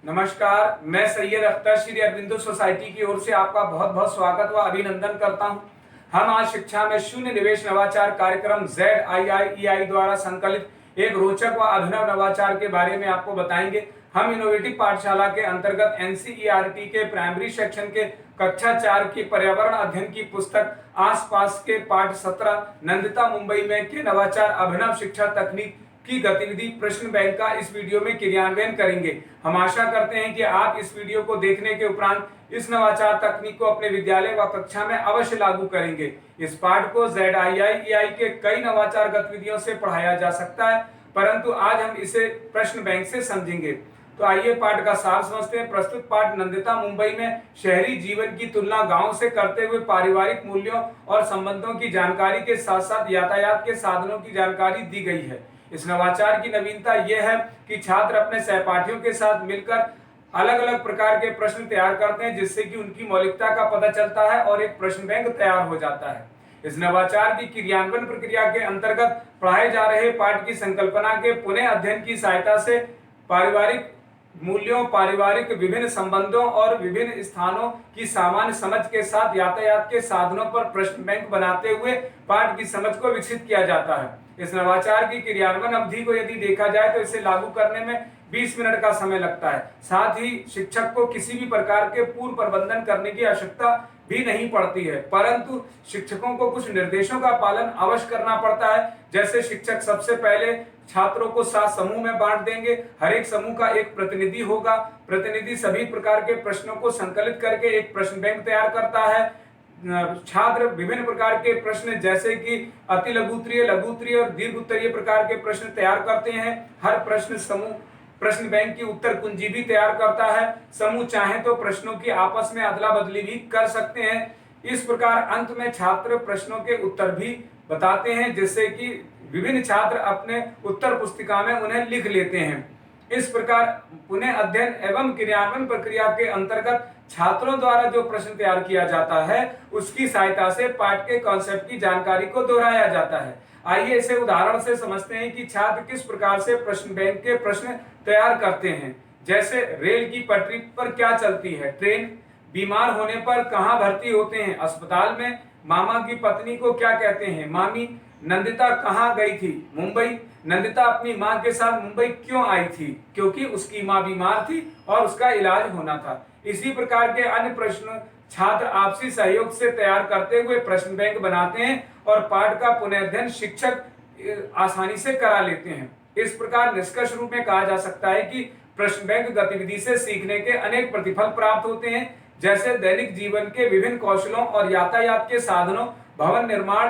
नमस्कार, मैं सैयद अख्तर श्री अरविंदो सोसाइटी की ओर से आपका बहुत बहुत स्वागत व अभिनंदन करता हूं। हम आज शिक्षा में शून्य निवेश नवाचार कार्यक्रम ZIIEI द्वारा संकलित एक रोचक व अभिनव नवाचार के बारे में आपको बताएंगे। हम इनोवेटिव पाठशाला के अंतर्गत NCERT के प्राइमरी सेक्शन के कक्षा 4 की पर्यावरण अध्ययन की पुस्तक आसपास के पाठ 17 नंदिता मुंबई में के नवाचार अभिनव शिक्षा तकनीक की गतिविधि प्रश्न बैंक का इस वीडियो में क्रियान्वयन करेंगे। हम आशा करते हैं कि आप इस वीडियो को देखने के उपरांत इस नवाचार तकनीक को अपने विद्यालय व कक्षा में अवश्य लागू करेंगे। इस पाठ को ZIIEI के कई नवाचार गतिविधियों से पढ़ाया जा सकता है, परंतु आज हम इसे प्रश्न बैंक से समझेंगे। तो आइए पाठ का सार समझते हैं। प्रस्तुत पाठ नंदिता मुंबई में शहरी जीवन की तुलना गांव से करते हुए पारिवारिक मूल्यों और संबंधों की जानकारी के साथ साथ यातायात के साधनों की जानकारी दी गई है। इस नवाचार की नवीनता यह है कि छात्र अपने सहपाठियों के साथ मिलकर अलग अलग प्रकार के प्रश्न तैयार करते हैं, जिससे कि उनकी मौलिकता का पता चलता है और एक प्रश्न बैंक तैयार हो जाता है। इस नवाचार की क्रियान्वयन प्रक्रिया के अंतर्गत पढ़ाए जा रहे पाठ की संकल्पना के पुनः अध्ययन की सहायता से पारिवारिक मूल्यों, पारिवारिक विभिन्न संबंधों और विभिन्न स्थानों की सामान्य समझ के साथ यातायात के साधनों पर प्रश्न बैंक बनाते हुए पाठ की समझ को विकसित किया जाता है। इस नवाचार की क्रियान्वयन अवधि को यदि देखा जाए तो इसे लागू करने में 20 मिनट का समय लगता है। साथ ही शिक्षक को किसी भी प्रकार के पूर्व प्रबंधन करने की आवश्यकता भी नहीं पड़ती है, परंतु शिक्षकों को कुछ निर्देशों का पालन अवश्य करना पड़ता है। जैसे शिक्षक सबसे पहले छात्रों को 7 समूह में बांट देंगे। हर एक समूह का एक प्रतिनिधि होगा। प्रतिनिधि सभी प्रकार के प्रश्नों को संकलित करके एक प्रश्न बैंक तैयार करता है। छात्र विभिन्न प्रकार के प्रश्न जैसे कि अति लघु उत्तरीय, लघु उत्तरीय और दीर्घ उत्तरीय प्रकार के प्रश्न तैयार करते हैं। हर प्रश्न समूह प्रश्न बैंक की उत्तर कुंजी भी तैयार करता है। समूह चाहे तो प्रश्नों की आपस में अदला बदली भी कर सकते हैं। इस प्रकार अंत में छात्र प्रश्नों के उत्तर भी बताते हैं, जिससे कि विभिन्न छात्र अपने उत्तर पुस्तिका में उन्हें लिख लेते हैं। इस प्रकार पुनः अध्ययन एवं क्रियान्वयन प्रक्रिया के अंतर्गत छात्रों द्वारा जो प्रश्न तैयार किया जाता है उसकी सहायता से पाठ के कॉन्सेप्ट की जानकारी को दोहराया जाता है। आइए इसे उदाहरण से समझते हैं कि छात्र किस प्रकार से प्रश्न बैंक के प्रश्न तैयार करते हैं। जैसे रेल की पटरी पर क्या चलती है? ट्रेन। बीमार होने पर कहाँ भर्ती होते हैं? अस्पताल में। मामा की पत्नी को क्या कहते हैं? मामी। नंदिता कहाँ गई थी? मुंबई। नंदिता अपनी माँ के साथ मुंबई क्यों आई थी? क्योंकि उसकी माँ बीमार थी और उसका इलाज होना था। इसी प्रकार के अन्य प्रश्न छात्र आपसी सहयोग से तैयार करते हुए प्रश्न बैंक बनाते हैं और पाठ का पुनर्अध्ययन शिक्षक आसानी से करा लेते हैं। इस प्रकार निष्कर्ष रूप में कहा जा सकता है कि प्रश्न बैंक गतिविधि से सीखने के अनेक प्रतिफल प्राप्त होते हैं, जैसे दैनिक जीवन के विभिन्न कौशलों और यातायात के साधनों, भवन निर्माण,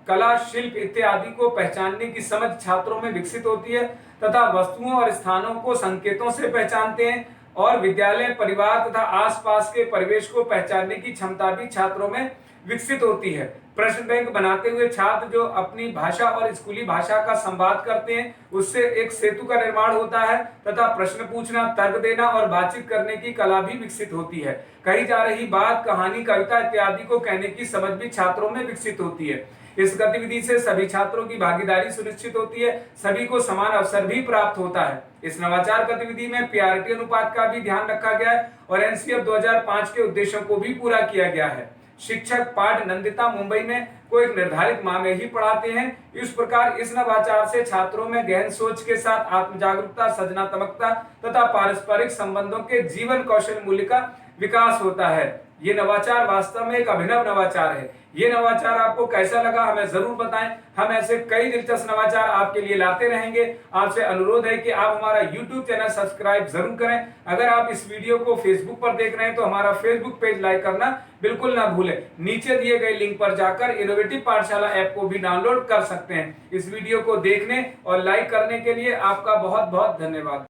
कला, शिल्प इत्यादि को पहचानने की समझ छात्रों में विकसित होती है तथा वस्तुओं और स्थानों को संकेतों से पहचानते हैं और विद्यालय, परिवार तथा आसपास के परिवेश को पहचानने की क्षमता भी छात्रों में विकसित होती है। प्रश्न बैंक बनाते हुए छात्र जो अपनी भाषा और स्कूली भाषा का संवाद करते हैं, उससे एक सेतु का निर्माण होता है तथा प्रश्न पूछना, तर्क देना और बातचीत करने की कला भी विकसित होती है। कही जा रही बात, कहानी, कविता इत्यादि को कहने की समझ भी छात्रों में विकसित होती है। इस गतिविधि से सभी छात्रों की भागीदारी सुनिश्चित होती है, सभी को समान अवसर भी प्राप्त होता है। इस नवाचार गतिविधि में प्रियॉरिटी अनुपात का भी ध्यान रखा गया है और NCF 2005 के उद्देश्यों को भी पूरा किया गया है। शिक्षक पाठ नंदिता मुंबई में को एक निर्धारित माह में ही पढ़ाते हैं। इस प्रकार इस नवाचार से छात्रों में गहन सोच के साथ आत्म जागरूकता, सृजनात्मकता तथा पारस्परिक संबंधों के जीवन कौशल मूल्य का विकास होता है। ये नवाचार वास्तव में एक अभिनव नवाचार है। ये नवाचार आपको कैसा लगा हमें जरूर बताएं। हम ऐसे कई दिलचस्प नवाचार आपके लिए लाते रहेंगे। आपसे अनुरोध है कि आप हमारा YouTube चैनल सब्सक्राइब जरूर करें। अगर आप इस वीडियो को Facebook पर देख रहे हैं तो हमारा Facebook पेज लाइक करना बिल्कुल ना भूलें। नीचे दिए गए लिंक पर जाकर इनोवेटिव पाठशाला ऐप को भी डाउनलोड कर सकते हैं। इस वीडियो को देखने और लाइक करने के लिए आपका बहुत बहुत धन्यवाद।